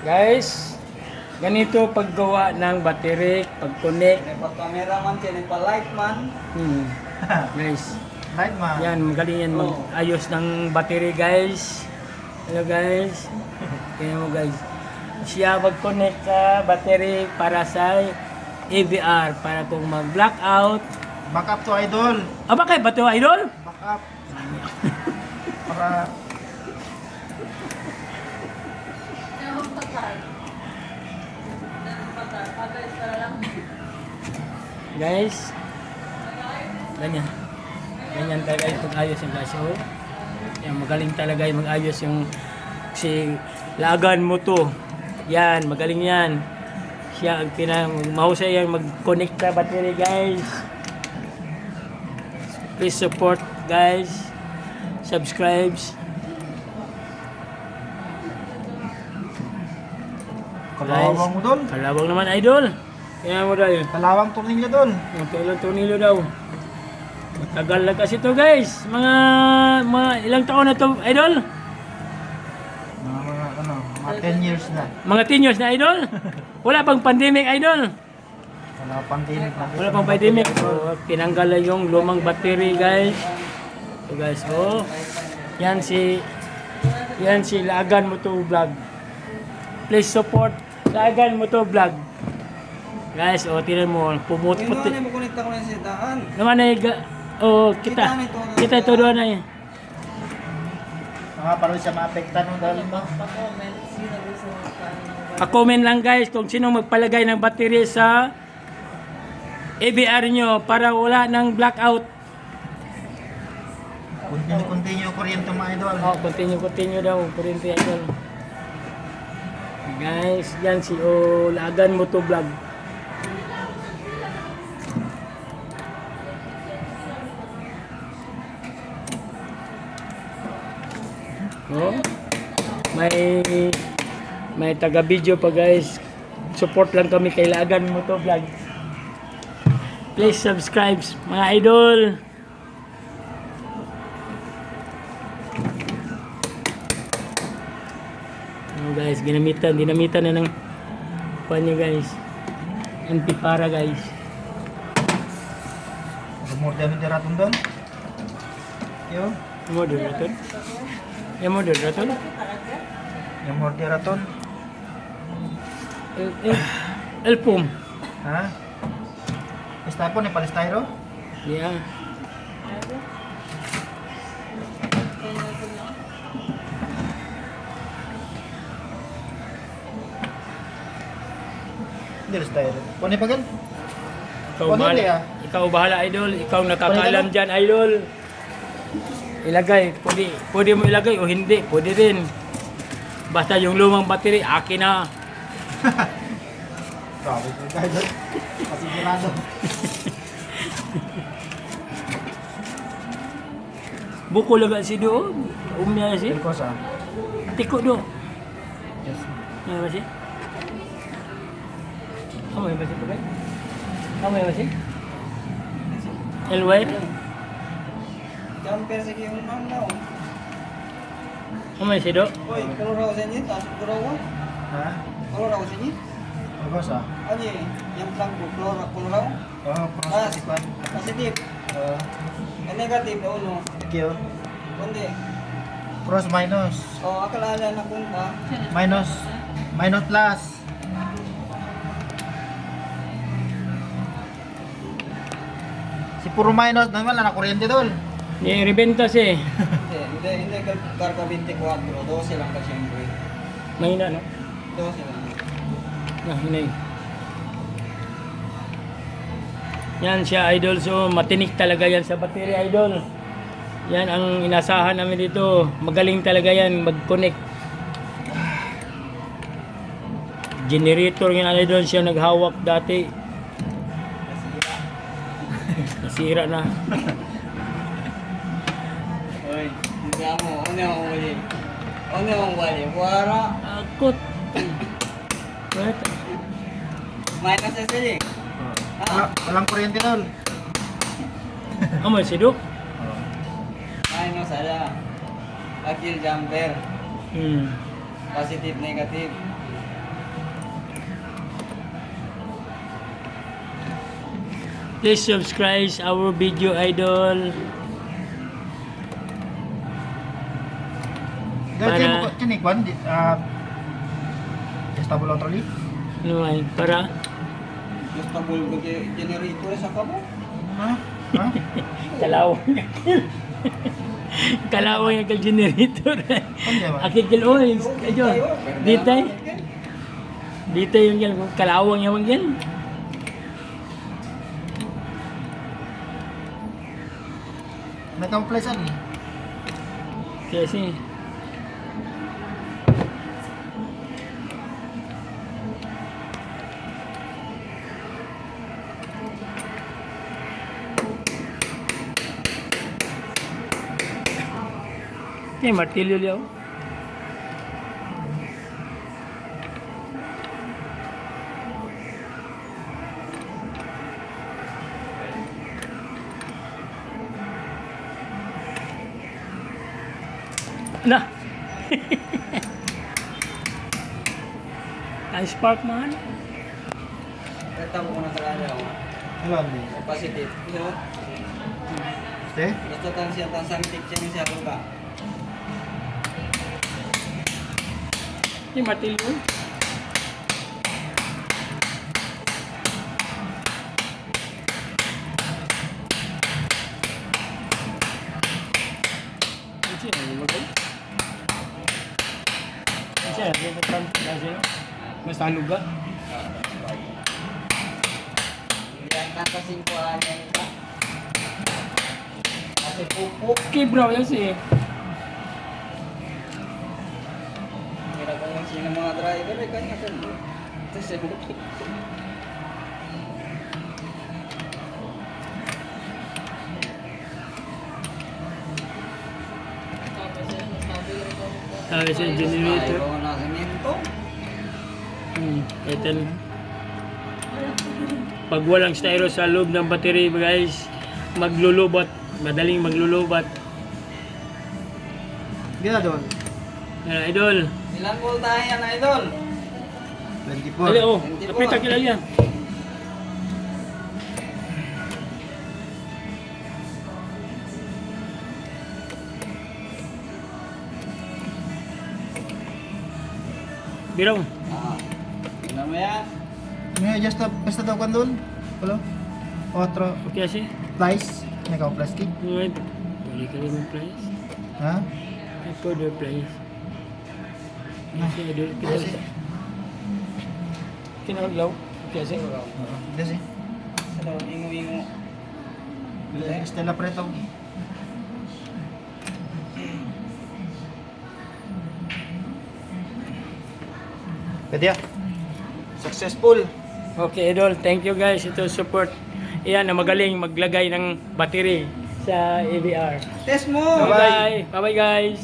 Guys, ganito paggawa ng battery, pag-connect. Nagpa-cameraman siya, nagpa-light man. Guys, Light man. yan, magaling yan mag-ayos ng battery guys. Hello guys. Kaya mo guys. Siya mag-connect sa battery para sa AVR para kung mag-blackout. Backup to idol. Bakit ba ito, idol? Backup. Para Guys, ganyan. Ganyan talaga yung pag-ayos yung guys. Oh. Yan, magaling talaga yung mag-ayos yung si lagan mo to. Yan, magaling yan. Siya ang mahusay yan mag-connect sa battery guys. Please support guys. Subscribe. kalawang mo doon. Kalawang naman idol. Kaya mo daw yun. Kalawang tornilyo doon. Yung kailang tornilyo daw. Matagal na kasi to guys. Mga ilang taon na to idol? Mga 10 years na. Mga 10 years na idol? Wala pang pandemic idol? Wala pandemic na. Wala pang pandemic. So, tinanggal na yung lumang battery guys. So guys, oh. Yan si Lagan mo to vlog. Please support Lagan mo to vlog. Guys, oh, tinan mo, pumuti. Ano mo kunikta ko na sa daan? Naman ay, oh, kita ito doon ay. Para siya maapektan ng dahil mo. Pa-comment lang guys kung sino magpalagay ng battery sa AVR nyo para wala ng blackout. Continue kuryente mga idol. Oh, continue daw, kuryente idol. Guys, yan si Lagan mo to vlog. Oh, may taga-video pa guys. Support lang kami kay Lagan mo to vlog. Please subscribe mga idol. Oh guys, dinamitan na ng panyo guys. Antipara guys. Sumurda mo dira doon. Yo, Model raton. Ya model raton. yung murder raton. Elpum. Ha? Estapo ni Palestino? Ya. Hindi Palestino. Kunin pa gan? Ikaw Kunin bahala. niya. Ikaw bahala idol. Ikaw nakakaalam diyan idol. Ilagay, pwede mo ilagay o hindi, pwede rin. Basta yung lumang battery, akin na. Grabe ko idol. Kasigurado. Buko laga si do. Umya si. Ko sa. Tiko do. Yes. Ano ba si? Ano ba si pagay? Ano ba si? Elway? Jumper sa yung mam na. Ano ba si do? Oy, kalau raw sa inyo, tapos kurawa. Ha? Kalau raw sa inyo. Ko sa. Ano yung plan ko, kalau raw. Oh, process pa. Positive. Negative na uno. Kyo. Kundi. Cross minus. Akala na punta. Minus. Minus plus. Si puro minus, naman wala na kuryente doon. Ni rebenta si. Hindi karga 24, 12 lang kasi yung break. Mahina no? 12 lang. Nah, hinay. Yan siya idol, so matinik talaga yan sa battery idol. Yan ang inasahan namin dito. Magaling talaga yan mag-connect. Generator yan idol, siya naghawak dati. Nasira na. Oy, hindi mo, ano yung wali? Ano yung wali? Wara. Akot. What? Minus sa sili. Walang kuryente doon. Amo si Duk? Minus ada. Akil jumper. Hmm. Positive, negative. Please subscribe our video, idol. Dahil Para- mo tinik ban stable only. Ano ay, para Basta bulgo kay generator sa kamo. Ha? Ha? kalawang kalawang yung generator. Ano ba? Akikil orange. Kayo, ditay. Ditay yung yan. Kalawang yung yan. Nagka-apply saan ni? Kasi, ini martilyo liao. Nah. Ang spark man. Ito mo na talaga ako. Hello, Andy. Positive. So, Stay? basta tang siya tang samtik siya ka. Ini martilyo. Ini sih, bagus. Siya, dia tetap kasi mas taluga. Yan kakasing ko yan ka. Kasi pupuk. Okay bro, yan si. Kira ko yung sino mga driver eh kanya kan. Tapos eh. Sabi sa generator. Ayaw na semento. Ito na. Pag walang styro sa loob ng battery guys, maglulubat. Madaling maglulubat. Gila doon. Idol. Ilan voltahe yan idol? 24. Ali oh, 24. kapita kila yan. Biraw. Ah. Tingnan mo yan. May adjust na basta daw kan doon. Hello? 4 Okay kasi. slice. Nagka-plastic. Wait. Balik ka rin ng price. Ha? Ito the price. Kasi idol. Kasi. Kinaglaw. Kasi. Kasi. Hello, ingo-ingo. Stella Preto. Pwede ya. Successful. Okay, idol. Thank you guys. Ito support. Iyan na magaling maglagay ng battery sa AVR. Test mo! Bye-bye. Bye-bye guys.